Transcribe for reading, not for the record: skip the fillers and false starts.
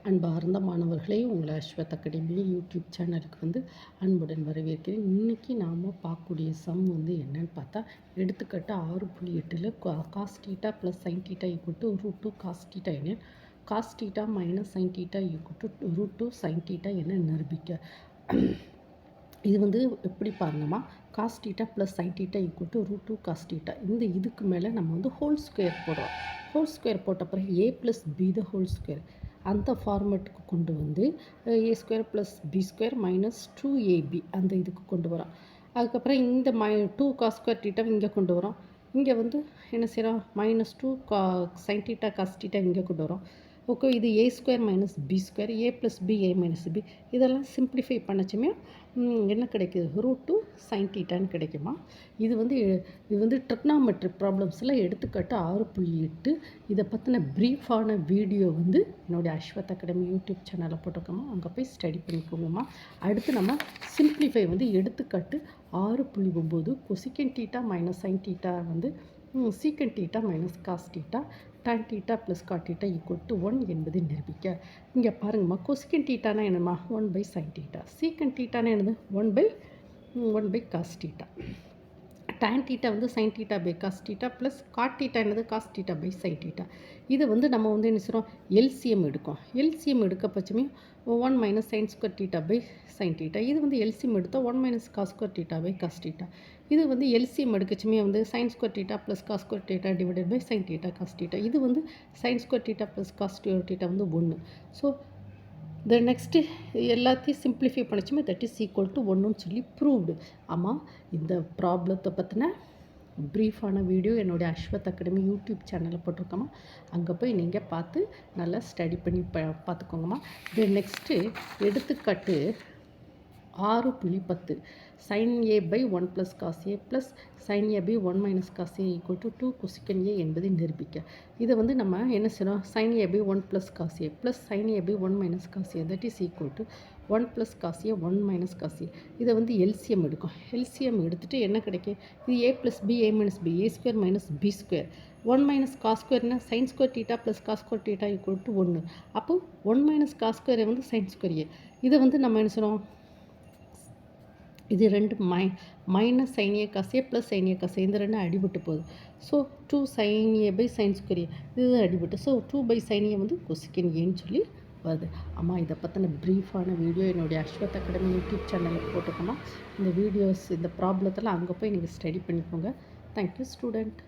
அன்பார்ந்த மாணவர்களே, உங்களை அஸ்வத் அகாடமி யூடியூப் சேனலுக்கு அன்புடன் வரவேற்கிறேன். இன்றைக்கி நாம் பார்க்கக்கூடிய சம் என்னன்னு பார்த்தா, எடுத்துக்காட்டு 6.8ல் cos theta plus sine theta equal to √2 cos theta என்ன, cos theta minus sine theta equal to √2 sine theta என்ன நிரூபிக்க. இது எப்படி பாருங்கம்மா, cos theta plus sine theta equal to √2 cos theta. இதுக்கு மேலே நம்ம ஹோல் ஸ்கொயர் போடுறோம். ஹோல் ஸ்கொயர் போட்ட பிறகு a + b the whole square அந்த ஃபார்மேட்டுக்கு கொண்டு a square plus b square minus 2ab அந்த இதுக்கு கொண்டு வரோம். அதுக்கப்புறம் இந்த 2 காஸ் ஸ்கொயர் தீட்டா இங்கே கொண்டு வரோம். இங்கே என்ன செய்கிறோம், -2 சைன் தீட்டா காஸ் தீட்டா இங்கே கொண்டு வரோம். ஓகே, இது a square minus b square, a + b a - b இதெல்லாம் சிம்பிளிஃபை பண்ணச்சுமே என்ன கிடைக்குது, √2 சைன் தீட்டான்னு கிடைக்குமா. இது ட்ரிக்னாமெட்ரிக் ப்ராப்ளம்ஸில் எடுத்துக்காட்டு 6.8. இதை பற்றின ப்ரீஃபான வீடியோ என்னுடைய அஸ்வத் அகாடமி யூடியூப் சேனலில் போட்டிருக்கோமா, அங்கே போய் ஸ்டடி பண்ணிக்கோங்கம்மா. அடுத்து நம்ம சிம்பிளிஃபை எடுத்துக்காட்டு 6.9 cosec theta minus sine theta secant theta minus cos theta tan theta plus cot theta equal to 1 என்பதை நிரூபிக்க. இங்கே பாருங்கம்மா, கொசிகன் தீட்டானா என்னம்மா, 1/sin தீட்டா. சீக்கன் தீட்டானா என்னது, 1/1 cos theta. tan theta sine theta by cos theta plus cot theta என்னது, cos theta by sine theta. இது நம்ம என்ன செய்கிறோம், எல்சிஎம் எடுக்கும். எல்சிஎம் எடுக்க பட்சமே 1 - sin square theta by sine theta. இது எல்சிஎம் எடுத்தால் 1 - cos square theta by cos theta. இது எல்சிஎம் எடுக்கச்சுமே sine square theta plus cos square theta divided by sine theta cos theta. இது sine square theta plus cos square theta 1. So next எல்லாத்தையும் simplify பண்ணிச்சுமே that is equal to 1ன்னு சொல்லி proved. ஆமாம், இந்த ப்ராப்ளத்தை பற்றின ப்ரீஃபான வீடியோ என்னுடைய அஸ்வத் அகாடமி யூடியூப் சேனலில் போட்டிருக்கோமா, அங்கே போய் நீங்கள் பார்த்து நல்லா ஸ்டடி பண்ணி பார்த்துக்கோங்கம்மா. நெக்ஸ்ட்டு எடுத்துக்காட்டு 6.10 sin a by 1 plus cos a plus sin a by 1 minus cos a equal to 2 cosecant a என்பதை நிரூபிக்க. இதை நம்ம என்ன செய்கிறோம், sin a by 1 plus cos a plus sin a by 1 minus cos a that is equal to 1 plus cos a 1 minus cos a. இதை LCM எடுக்கும். LCM எடுத்துகிட்டு என்ன கிடைக்கும், இது a plus b a minus b a square minus b square 1 minus cos ஸ்கொயர்னா sin square theta plus cos square theta equal to 1. அப்போ 1 minus cos square sin square a. இதை நம்ம என்ன செய்கிறோம், இது ரெண்டு minus sine A cos A plus sine A cos A, இந்த ரெண்டு அடிபட்டு போகுது. So 2 sin a by sin square இது அடிபட்டு. ஸோ 2/sin a கொசிகன் ஏன்னு சொல்லி வருது. ஆமாம், இதை பற்றின ப்ரீஃபான வீடியோ என்னுடைய அஸ்வத் அகாடமி யூடியூப் சேனலுக்கு போட்டிருக்கோமா. இந்த வீடியோஸ் இந்த ப்ராப்ளத்தில் அங்கே போய் நீங்கள் ஸ்டடி பண்ணிக்கோங்க. Thank you student.